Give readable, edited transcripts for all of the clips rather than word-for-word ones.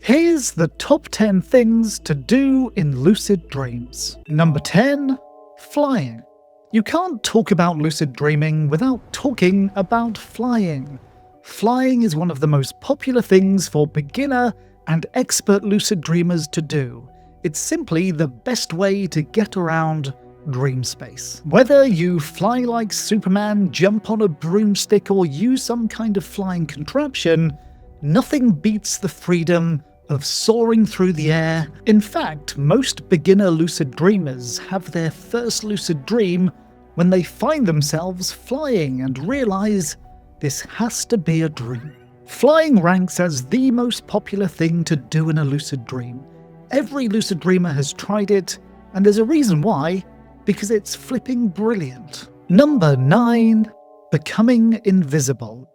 Here's the top 10 things to do in lucid dreams. Number 10. Flying. You can't talk about lucid dreaming without talking about flying. Flying is one of the most popular things for beginner and expert lucid dreamers to do. It's simply the best way to get around dream space. Whether you fly like Superman, jump on a broomstick, or use some kind of flying contraption, nothing beats the freedom of soaring through the air. In fact, most beginner lucid dreamers have their first lucid dream when they find themselves flying and realize this has to be a dream. Flying ranks as the most popular thing to do in a lucid dream. Every lucid dreamer has tried it, and there's a reason why, because it's flipping brilliant. Number 9. Becoming invisible.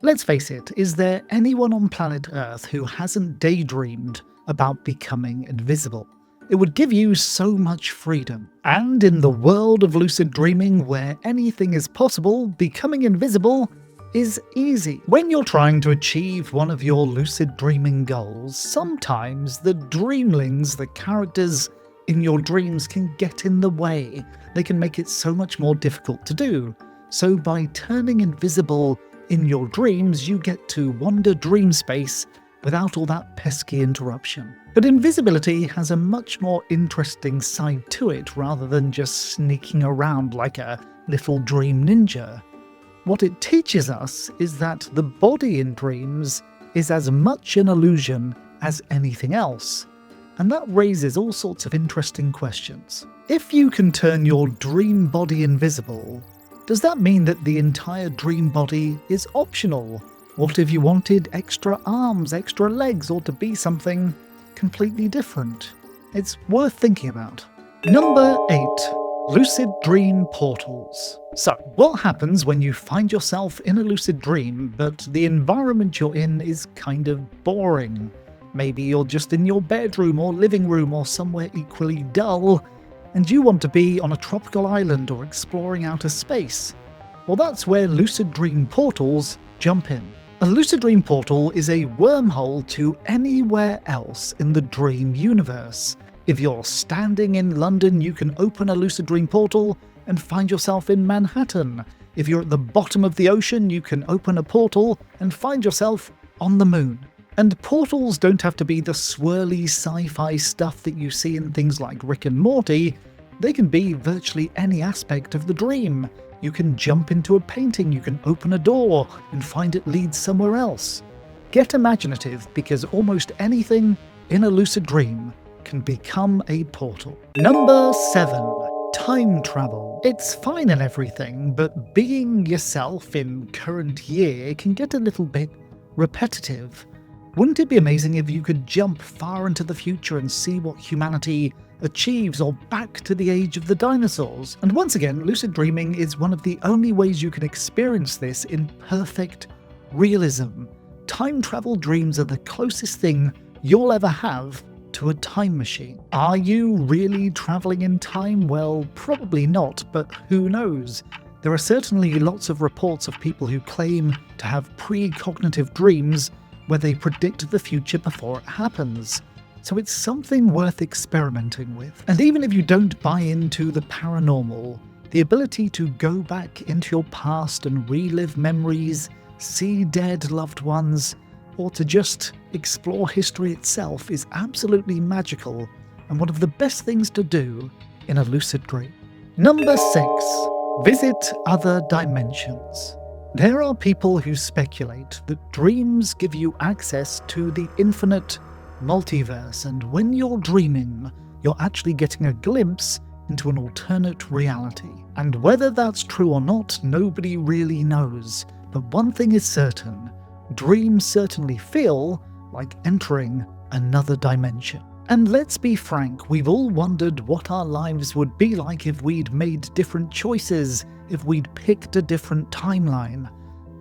Let's face it, is there anyone on planet Earth who hasn't daydreamed about becoming invisible? It would give you so much freedom. And in the world of lucid dreaming where anything is possible, becoming invisible is easy. When you're trying to achieve one of your lucid dreaming goals, sometimes the dreamlings, the characters in your dreams, can get in the way. They can make it so much more difficult to do. So by turning invisible in your dreams, you get to wander dream space without all that pesky interruption. But invisibility has a much more interesting side to it rather than just sneaking around like a little dream ninja. What it teaches us is that the body in dreams is as much an illusion as anything else. And that raises all sorts of interesting questions. If you can turn your dream body invisible, does that mean that the entire dream body is optional? What if you wanted extra arms, extra legs, or to be something completely different? It's worth thinking about. Number 8. Lucid dream portals. So, what happens when you find yourself in a lucid dream, but the environment you're in is kind of boring? Maybe you're just in your bedroom or living room or somewhere equally dull, and you want to be on a tropical island or exploring outer space. Well, that's where lucid dream portals jump in. A lucid dream portal is a wormhole to anywhere else in the dream universe. If you're standing in London, you can open a lucid dream portal and find yourself in Manhattan. If you're at the bottom of the ocean, you can open a portal and find yourself on the moon. And portals don't have to be the swirly sci-fi stuff that you see in things like Rick and Morty. They can be virtually any aspect of the dream. You can jump into a painting, you can open a door and find it leads somewhere else. Get imaginative, because almost anything in a lucid dream can become a portal. Number 7. Time travel. It's fine and everything, but being yourself in current year can get a little bit repetitive. Wouldn't it be amazing if you could jump far into the future and see what humanity achieves, or back to the age of the dinosaurs? And once again, lucid dreaming is one of the only ways you can experience this in perfect realism. Time travel dreams are the closest thing you'll ever have to a time machine. Are you really traveling in time? Well, probably not, but who knows? There are certainly lots of reports of people who claim to have precognitive dreams where they predict the future before it happens. So it's something worth experimenting with. And even if you don't buy into the paranormal, the ability to go back into your past and relive memories, see dead loved ones, or to just explore history itself is absolutely magical and one of the best things to do in a lucid dream. Number 6. Visit other dimensions. There are people who speculate that dreams give you access to the infinite multiverse, and when you're dreaming, you're actually getting a glimpse into an alternate reality. And whether that's true or not, nobody really knows. But one thing is certain, dreams certainly feel like entering another dimension. And let's be frank, we've all wondered what our lives would be like if we'd made different choices, if we'd picked a different timeline.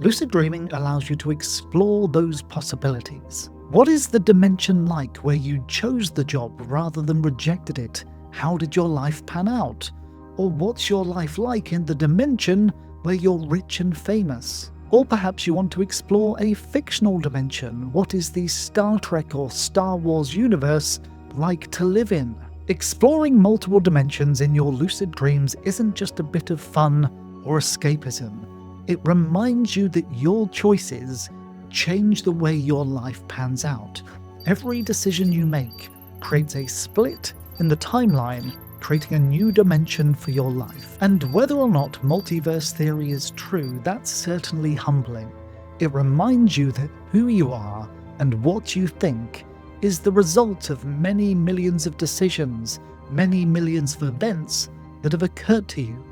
Lucid dreaming allows you to explore those possibilities. What is the dimension like where you chose the job rather than rejected it? How did your life pan out? Or what's your life like in the dimension where you're rich and famous? Or perhaps you want to explore a fictional dimension. What is the Star Trek or Star Wars universe like to live in? Exploring multiple dimensions in your lucid dreams isn't just a bit of fun or escapism. It reminds you that your choices change the way your life pans out. Every decision you make creates a split in the timeline, creating a new dimension for your life. And whether or not multiverse theory is true, that's certainly humbling. It reminds you that who you are and what you think is the result of many millions of decisions, many millions of events that have occurred to you.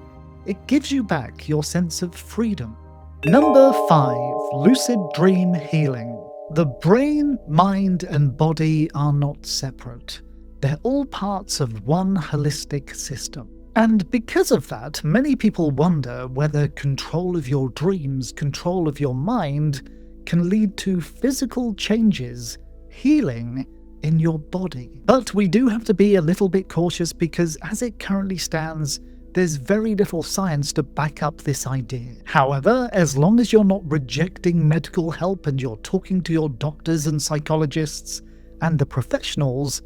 It gives you back your sense of freedom. Number 5. Lucid Dream Healing. The brain, mind, and body are not separate. They're all parts of one holistic system. And because of that, many people wonder whether control of your dreams, control of your mind, can lead to physical changes, healing in your body. But we do have to be a little bit cautious because as it currently stands, there's very little science to back up this idea. However, as long as you're not rejecting medical help and you're talking to your doctors and psychologists and the professionals,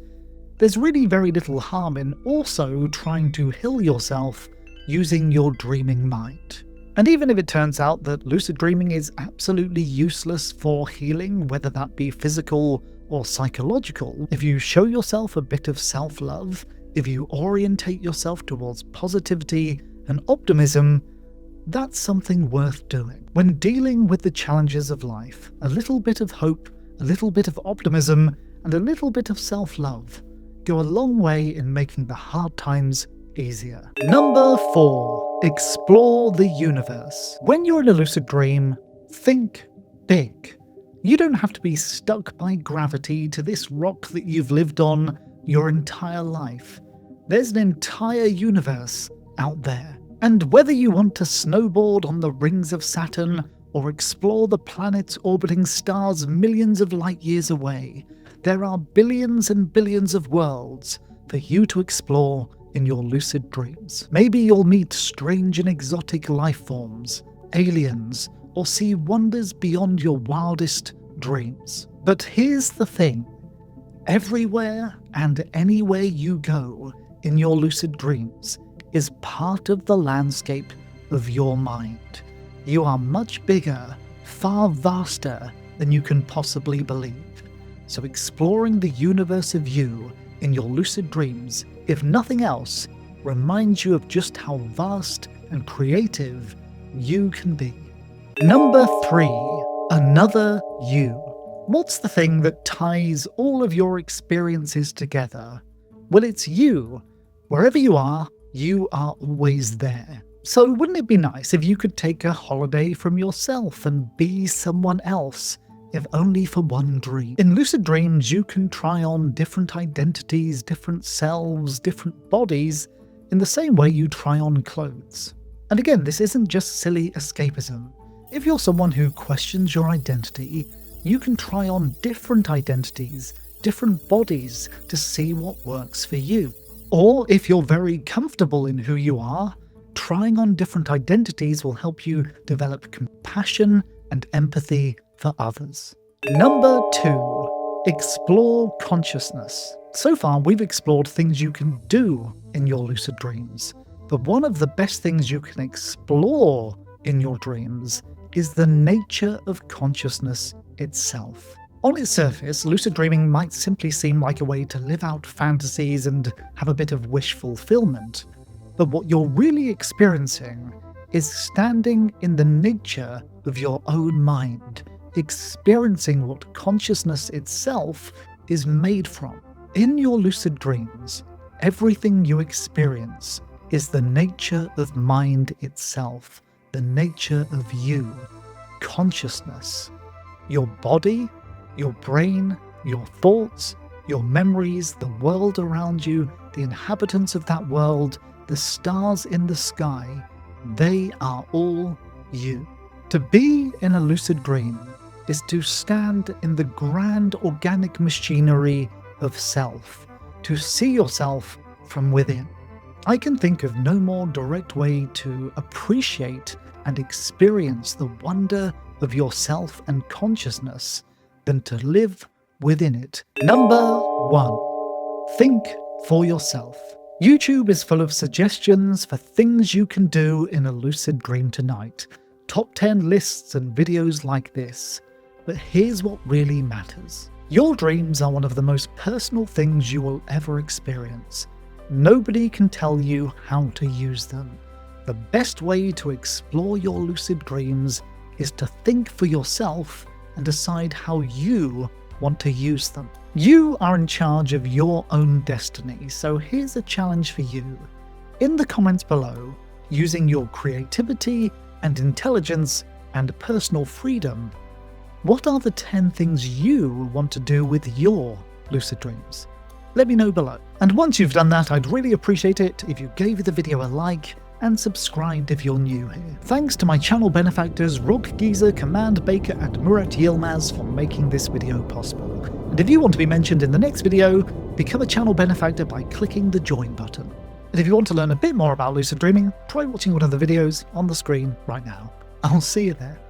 there's really very little harm in also trying to heal yourself using your dreaming mind. And even if it turns out that lucid dreaming is absolutely useless for healing, whether that be physical or psychological, if you show yourself a bit of self-love, if you orientate yourself towards positivity and optimism, that's something worth doing. When dealing with the challenges of life, a little bit of hope, a little bit of optimism, and a little bit of self-love go a long way in making the hard times easier. Number 4. Explore the universe. When you're in a lucid dream, think big. You don't have to be stuck by gravity to this rock that you've lived on your entire life. There's an entire universe out there. And whether you want to snowboard on the rings of Saturn or explore the planets orbiting stars millions of light years away, there are billions and billions of worlds for you to explore in your lucid dreams. Maybe you'll meet strange and exotic life forms, aliens, or see wonders beyond your wildest dreams. But here's the thing. Everywhere and anywhere you go in your lucid dreams is part of the landscape of your mind. You are much bigger, far vaster than you can possibly believe. So exploring the universe of you in your lucid dreams, if nothing else, reminds you of just how vast and creative you can be. Number 3. Another you. What's the thing that ties all of your experiences together? Well, it's you. Wherever you are always there. So wouldn't it be nice if you could take a holiday from yourself and be someone else, if only for one dream? In lucid dreams, you can try on different identities, different selves, different bodies, in the same way you try on clothes. And again, this isn't just silly escapism. If you're someone who questions your identity, you can try on different identities, different bodies to see what works for you. Or if you're very comfortable in who you are, trying on different identities will help you develop compassion and empathy for others. Number 2. Explore consciousness. So far, we've explored things you can do in your lucid dreams, but one of the best things you can explore in your dreams is the nature of consciousness itself. On its surface, lucid dreaming might simply seem like a way to live out fantasies and have a bit of wish fulfillment, but what you're really experiencing is standing in the nature of your own mind, experiencing what consciousness itself is made from. In your lucid dreams, everything you experience is the nature of mind itself, the nature of you, consciousness. Your body, your brain, your thoughts, your memories, the world around you, the inhabitants of that world, the stars in the sky, they are all you. To be in a lucid dream is to stand in the grand organic machinery of self, to see yourself from within. I can think of no more direct way to appreciate and experience the wonder of yourself and consciousness than to live within it. Number 1. Think for yourself. YouTube is full of suggestions for things you can do in a lucid dream tonight. Top 10 lists and videos like this. But here's what really matters. Your dreams are one of the most personal things you will ever experience. Nobody can tell you how to use them. The best way to explore your lucid dreams is to think for yourself and decide how you want to use them. You are in charge of your own destiny, so here's a challenge for you. In the comments below, using your creativity and intelligence and personal freedom, what are the 10 things you want to do with your lucid dreams? Let me know below. And once you've done that, I'd really appreciate it if you gave the video a like and subscribed if you're new here. Thanks to my channel benefactors Rock Geezer, Command Baker and Murat Yilmaz for making this video possible. And if you want to be mentioned in the next video, become a channel benefactor by clicking the join button. And if you want to learn a bit more about lucid dreaming, try watching one of the videos on the screen right now. I'll see you there.